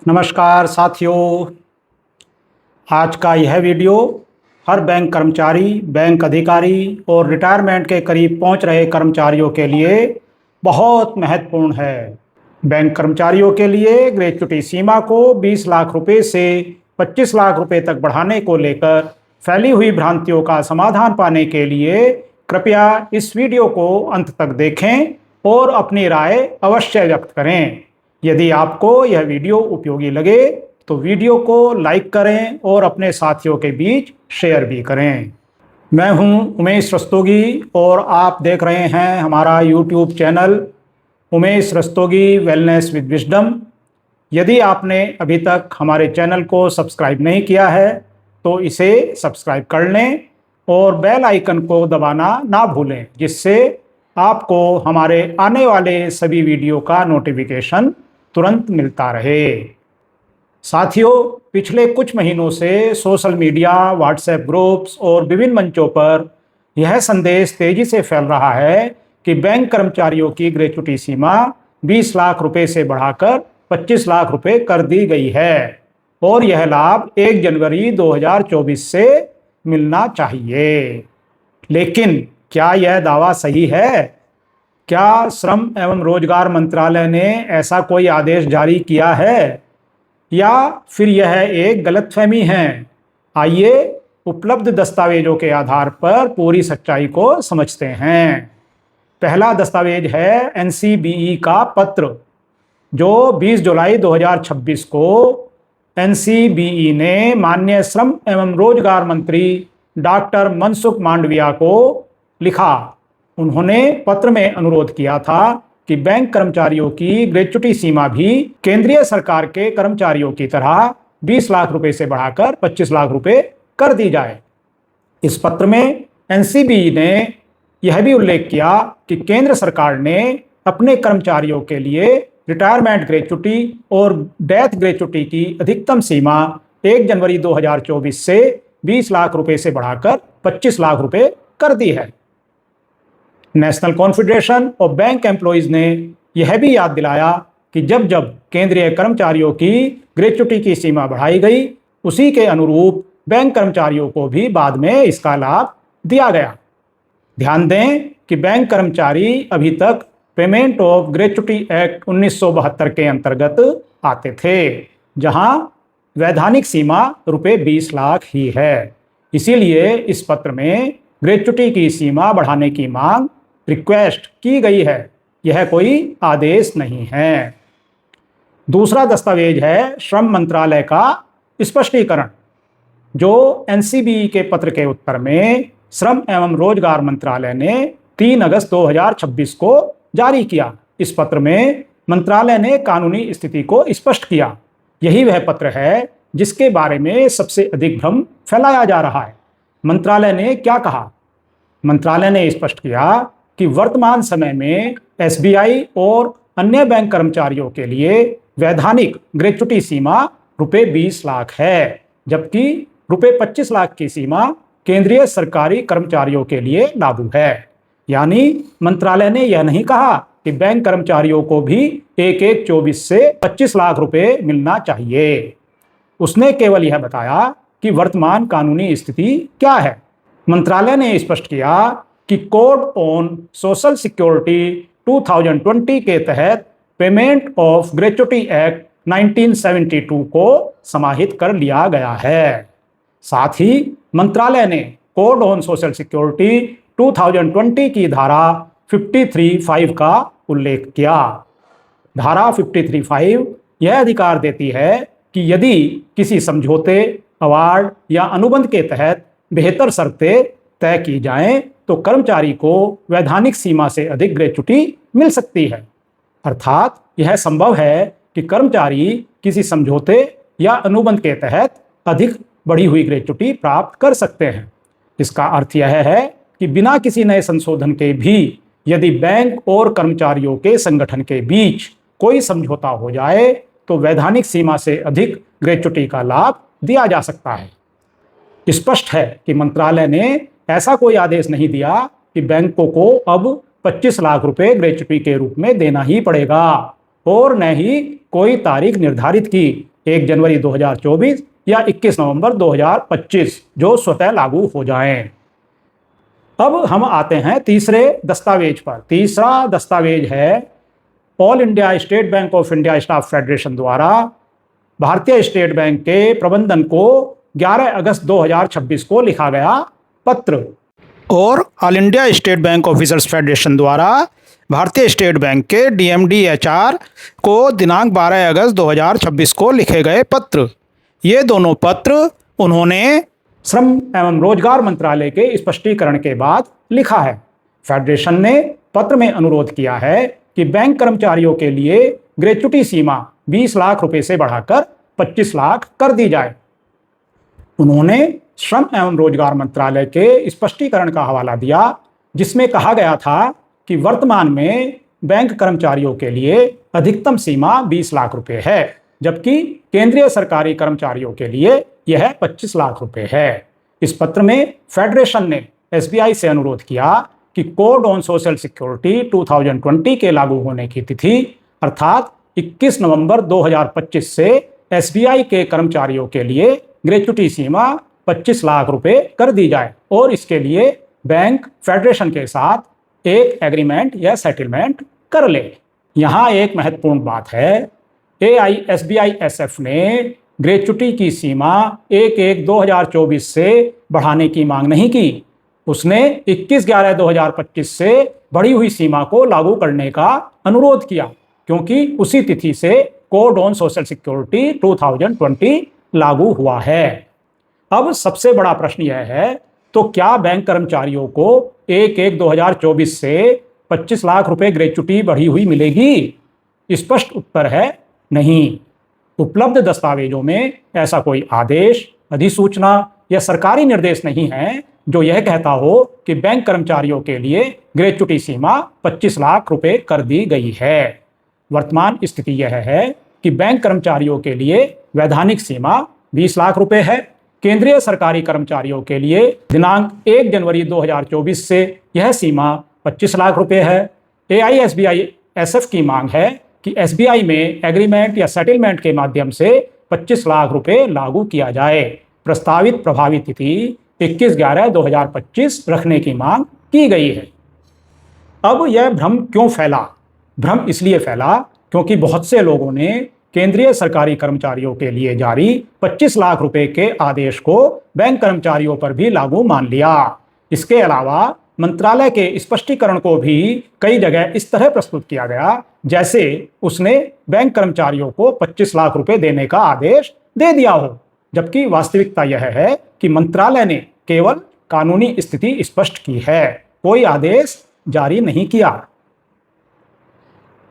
नमस्कार साथियों। आज का यह वीडियो हर बैंक कर्मचारी, बैंक अधिकारी और रिटायरमेंट के करीब पहुंच रहे कर्मचारियों के लिए बहुत महत्वपूर्ण है। बैंक कर्मचारियों के लिए ग्रेच्युटी सीमा को 20 लाख रुपए से 25 लाख रुपए तक बढ़ाने को लेकर फैली हुई भ्रांतियों का समाधान पाने के लिए कृपया इस वीडियो को अंत तक देखें और अपनी राय अवश्य व्यक्त करें। यदि आपको यह वीडियो उपयोगी लगे तो वीडियो को लाइक करें और अपने साथियों के बीच शेयर भी करें। मैं हूं उमेश रस्तोगी और आप देख रहे हैं हमारा YouTube channel Umesh Rastogi wellness with wisdom. यदि आपने अभी तक हमारे चैनल को सब्सक्राइब नहीं किया है तो इसे सब्सक्राइब कर लें और बेल आइकन को दबाना ना भूलें, जिससे आपको हमारे आने वाले सभी वीडियो का नोटिफिकेशन तुरंत मिलता रहे। साथियों, पिछले कुछ महीनों से सोशल मीडिया, व्हाट्सएप ग्रुप्स और विभिन्न मंचों पर यह संदेश तेजी से फैल रहा है कि बैंक कर्मचारियों की ग्रेच्युटी सीमा 20 लाख रुपए से बढ़ाकर 25 लाख रुपए कर दी गई है और यह लाभ 1 जनवरी 2024 से मिलना चाहिए। लेकिन क्या यह दावा सही है? क्या श्रम एवं रोजगार मंत्रालय ने ऐसा कोई आदेश जारी किया है या फिर यह एक गलतफहमी है? आइए उपलब्ध दस्तावेजों के आधार पर पूरी सच्चाई को समझते हैं। पहला दस्तावेज है एनसीबीई का पत्र, जो 20 जुलाई 2026 को एनसीबीई ने माननीय श्रम एवं रोजगार मंत्री डॉक्टर मनसुख मांडविया को लिखा। उन्होंने पत्र में अनुरोध किया था कि बैंक कर्मचारियों की ग्रेच्युटी सीमा भी केंद्रीय सरकार के कर्मचारियों की तरह 20 लाख रुपए से बढ़ाकर 25 लाख रुपए कर दी जाए। इस पत्र में एनसीबी ने यह भी उल्लेख किया कि केंद्र सरकार ने अपने कर्मचारियों के लिए रिटायरमेंट ग्रेच्युटी और डेथ ग्रेच्युटी की अधिकतम सीमा 1 जनवरी 2024 से 20 लाख रुपए से बढ़ाकर 25 लाख रुपए कर दी है। National confederation of bank employees ने यह भी याद दिलाया कि जब जब केंद्रीय कर्मचारियों की ग्रेच्युटी की सीमा बढ़ाई गई, उसी के अनुरूप बैंक कर्मचारियों को भी बाद में इसका लाभ दिया गया। ध्यान दें कि बैंक कर्मचारी अभी तक पेमेंट ऑफ ग्रेच्युटी एक्ट 1972 के अंतर्गत आते थे, जहां वैधानिक सीमा रुपए 20 लाख ही है। इसीलिए इस पत्र में ग्रेच्युटी की सीमा बढ़ाने की मांग रिक्वेस्ट की गई है, यह कोई आदेश नहीं है। दूसरा दस्तावेज है श्रम मंत्रालय का स्पष्टीकरण, जो एनसीबी के पत्र के उत्तर में श्रम एवं रोजगार मंत्रालय ने 3 अगस्त 2026 को जारी किया। इस पत्र में मंत्रालय ने कानूनी स्थिति को स्पष्ट किया। यही वह पत्र है जिसके बारे में सबसे अधिक भ्रम फैलाया जा रहा है। मंत्रालय ने क्या कहा? मंत्रालय ने स्पष्ट किया कि वर्तमान समय में एसबीआई और अन्य बैंक कर्मचारियों के लिए वैधानिक ग्रेच्युटी सीमा रुपए 20 लाख है, जबकि रुपए 25 लाख की सीमा केंद्रीय सरकारी कर्मचारियों के लिए लागू है। यानी मंत्रालय ने यह नहीं कहा कि बैंक कर्मचारियों को भी 1/1/24 से 25 लाख रुपए मिलना चाहिए। उसने केवल यह बताया कि वर्तमान कानूनी स्थिति क्या है। मंत्रालय ने स्पष्ट किया कि कोड ऑन सोशल सिक्योरिटी 2020 के तहत पेमेंट ऑफ ग्रेच्युटी एक्ट 1972 को समाहित कर लिया गया है। साथ ही मंत्रालय ने कोड ऑन सोशल सिक्योरिटी 2020 की धारा 535 का उल्लेख किया। धारा 535 यह अधिकार देती है कि यदि किसी समझौते, अवार्ड या अनुबंध के तहत बेहतर शर्तें तय की जाएं तो कर्मचारी को वैधानिक सीमा से अधिक ग्रेच्युटी मिल सकती है। अर्थात यह संभव है कि कर्मचारी किसी समझौते या अनुबंध के तहत अधिक बढ़ी हुई ग्रेच्युटी प्राप्त कर सकते हैं। इसका अर्थ यह है कि बिना किसी नए संशोधन के भी यदि बैंक और कर्मचारियों के संगठन के बीच कोई समझौता हो जाए तो वैधानिक सीमा से अधिक ग्रेच्युटी का लाभ दिया जा सकता है। स्पष्ट है कि मंत्रालय ने ऐसा कोई आदेश नहीं दिया कि बैंकों को अब 25 लाख रुपए ग्रेच्युटी के रूप में देना ही पड़ेगा, और न ही कोई तारीख निर्धारित की, 1 जनवरी 2024 या 21 नवंबर 2025, जो स्वतः लागू हो जाएं। अब हम आते हैं तीसरे दस्तावेज पर। तीसरा दस्तावेज है all India state bank of India staff federation द्वारा भारतीय स्टेट बैंक के प्रबंधन को 11 अगस्त 2026 को लिखा गया पत्र, और all India state bank officers federation द्वारा भारतीय स्टेट बैंक के DMD/HR को दिनांक 12 अगस्त 2026 को लिखे गए पत्र। ये दोनों पत्र उन्होंने श्रम एवं रोजगार मंत्रालय के स्पष्टीकरण के बाद लिखा है। फेडरेशन ने पत्र में अनुरोध किया है कि बैंक कर्मचारियों के लिए ग्रेच्युटी सीमा 20 लाख रुपए से बढ़ाकर 25 लाख कर दी जाए। उन्होंने श्रम एवं रोजगार मंत्रालय के स्पष्टीकरण का हवाला दिया, जिसमें कहा गया था कि वर्तमान में बैंक कर्मचारियों के लिए अधिकतम सीमा 20 लाख रुपए है, जबकि केंद्रीय सरकारी कर्मचारियों के लिए यह 25 लाख रुपए है। इस पत्र में फेडरेशन ने SBI से अनुरोध किया कि कोड ऑन सोशल सिक्योरिटी 2020 के लागू होने की तिथि अर्थात 21 नवंबर 2025 से SBI के कर्मचारियों के लिए ग्रेच्युटी सीमा 25 लाख रुपए कर दी जाए, और इसके लिए बैंक फेडरेशन के साथ एक एग्रीमेंट या सेटलमेंट कर ले। यहाँ एक महत्वपूर्ण बात है, AISBISF ने ग्रेच्युटी की सीमा 1/1/2024 से बढ़ाने की मांग नहीं की। उसने 21/11/2025 से बढ़ी हुई सीमा को लागू करने का अनुरोध किया, क्योंकि उसी तिथि से कोड ऑन सोशल सिक्योरिटी 2020 लागू हुआ है। अब सबसे बड़ा प्रश्न यह है, तो क्या बैंक कर्मचारियों को 1/1/2024 से 25 लाख रुपए ग्रेच्युटी बढ़ी हुई मिलेगी? स्पष्ट उत्तर है नहीं। उपलब्ध दस्तावेजों में ऐसा कोई आदेश, अधिसूचना या सरकारी निर्देश नहीं है जो यह कहता हो कि बैंक कर्मचारियों के लिए ग्रेच्युटी सीमा 25 लाख रुपए कर दी गई है। वर्तमान स्थिति यह है कि बैंक कर्मचारियों के लिए वैधानिक सीमा 20 लाख रुपए है। केंद्रीय सरकारी कर्मचारियों के लिए दिनांक 1 जनवरी 2024 से यह सीमा 25 लाख रुपए है। AISBISF की मांग है कि SBI में एग्रीमेंट या सेटलमेंट के माध्यम से 25 लाख रुपए लागू किया जाए। प्रस्तावित प्रभावी तिथि 21/11/2025 रखने की मांग की गई है। अब यह भ्रम क्यों फैला? भ्रम इसलिए फैला क्योंकि बहुत से लोगों ने केंद्रीय सरकारी कर्मचारियों के लिए जारी 25 लाख रुपए के आदेश को बैंक कर्मचारियों पर भी लागू मान लिया। इसके अलावा मंत्रालय के स्पष्टीकरण को भी कई जगह इस तरह प्रस्तुत किया गया जैसे उसने बैंक कर्मचारियों को 25 लाख रुपए देने का आदेश दे दिया हो, जबकि वास्तविकता यह है कि मंत्रालय ने केवल कानूनी स्थिति स्पष्ट की है, कोई आदेश जारी नहीं किया।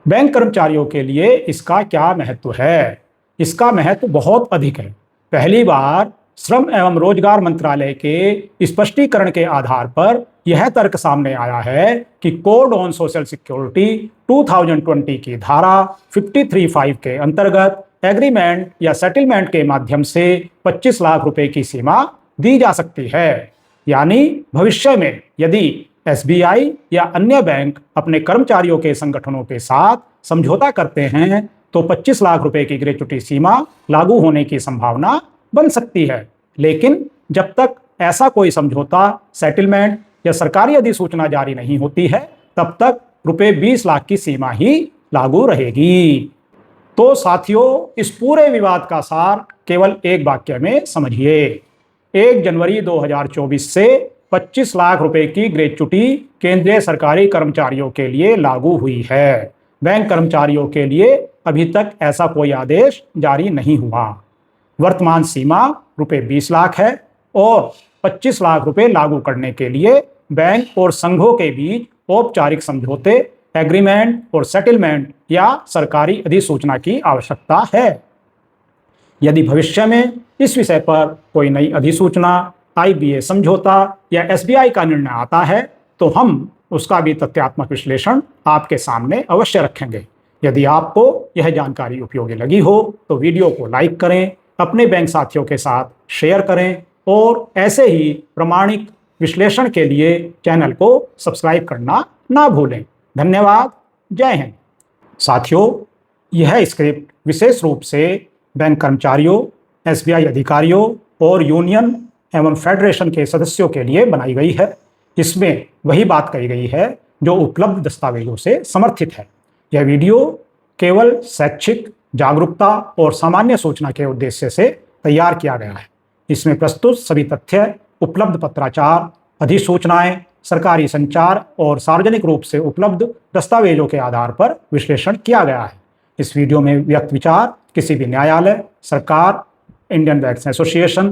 बैंक कर्मचारियों के लिए इसका क्या महत्व है? इसका महत्व बहुत अधिक है। पहली बार श्रम एवं रोजगार मंत्रालय के स्पष्टीकरण के आधार पर यह तर्क सामने आया है कि कोड ऑन सोशल सिक्योरिटी 2020 की धारा 53(5) के अंतर्गत एग्रीमेंट या सेटलमेंट के माध्यम से 25 लाख रुपए की सीमा दी जा सकती है। यानी भविष्य में यदि SBI या अन्य बैंक अपने कर्मचारियों के संगठनों के साथ समझौता करते हैं तो 25 लाख रुपए की ग्रेच्युटी सीमा लागू होने की संभावना बन सकती है। लेकिन जब तक ऐसा कोई समझौता, सेटलमेंट या सरकारी अधिसूचना जारी नहीं होती है, तब तक रुपए 20 लाख की सीमा ही लागू रहेगी। तो साथियों, इस पूरे विवाद का सार केवल एक वाक्य में समझिए। 1 जनवरी 2024 से 25 लाख रुपए की ग्रेच्युटी केंद्रीय सरकारी कर्मचारियों के लिए लागू हुई है। बैंक कर्मचारियों के लिए अभी तक ऐसा कोई आदेश जारी नहीं हुआ। वर्तमान सीमा रुपए 20 लाख है और 25 लाख रुपए लागू करने के लिए बैंक और संघों के बीच औपचारिक समझौते, एग्रीमेंट और सेटलमेंट या सरकारी अधिसूचना की आवश्यकता है। यदि भविष्य में इस विषय पर कोई नई अधिसूचना, IBA समझौता या SBI का निर्णय आता है तो हम उसका भी तथ्यात्मक विश्लेषण आपके सामने अवश्य रखेंगे। यदि आपको यह जानकारी उपयोगी लगी हो तो वीडियो को लाइक करें, अपने बैंक साथियों के साथ शेयर करें और ऐसे ही प्रामाणिक विश्लेषण के लिए चैनल को सब्सक्राइब करना ना भूलें। धन्यवाद। जय हिंद। साथियों, यह स्क्रिप्ट विशेष रूप से बैंक कर्मचारियों, एसबीआई अधिकारियों और यूनियन एवं फेडरेशन के सदस्यों के लिए बनाई गई है। इसमें वही बात कही गई है जो उपलब्ध दस्तावेजों से समर्थित है। यह वीडियो केवल शैक्षिक जागरूकता और सामान्य सूचना के उद्देश्य से तैयार किया गया है। इसमें प्रस्तुत सभी तथ्य उपलब्ध पत्राचार, अधिसूचनाएं, सरकारी संचार और सार्वजनिक रूप से उपलब्ध दस्तावेजों के आधार पर विश्लेषण किया गया है। इस वीडियो में व्यक्त विचार किसी भी न्यायालय, सरकार, इंडियन बैंक्स एसोसिएशन,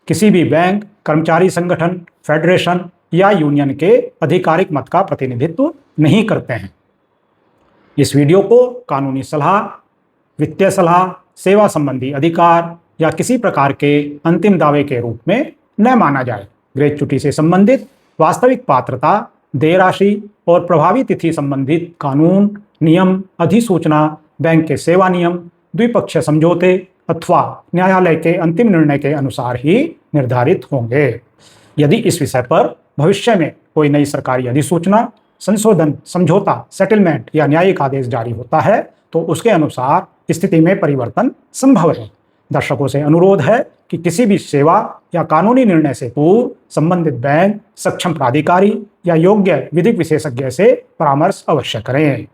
किसी भी बैंक, कर्मचारी संगठन, फेडरेशन या यूनियन के आधिकारिक मत का प्रतिनिधित्व नहीं करते हैं। इस वीडियो को कानूनी सलाह, वित्तीय सलाह, सेवा संबंधी अधिकार या किसी प्रकार के अंतिम दावे के रूप में न माना जाए। ग्रेच्युटी से संबंधित वास्तविक पात्रता, देय राशि और प्रभावी तिथि संबंधित कानून, नियम, अधिसूचना, बैंक के सेवा नियम, द्विपक्षीय समझौते अथवा न्यायालय के अंतिम निर्णय के अनुसार ही निर्धारित होंगे। यदि इस विषय पर भविष्य में कोई नई सरकारी अधिसूचना, संशोधन, समझौता, सेटलमेंट या न्यायिक आदेश जारी होता है तो उसके अनुसार स्थिति में परिवर्तन संभव है। दर्शकों से अनुरोध है कि किसी भी सेवा या कानूनी निर्णय से पूर्व संबंधित बैंक, सक्षम प्राधिकारी या योग्य विधिक विशेषज्ञ से परामर्श अवश्य करें।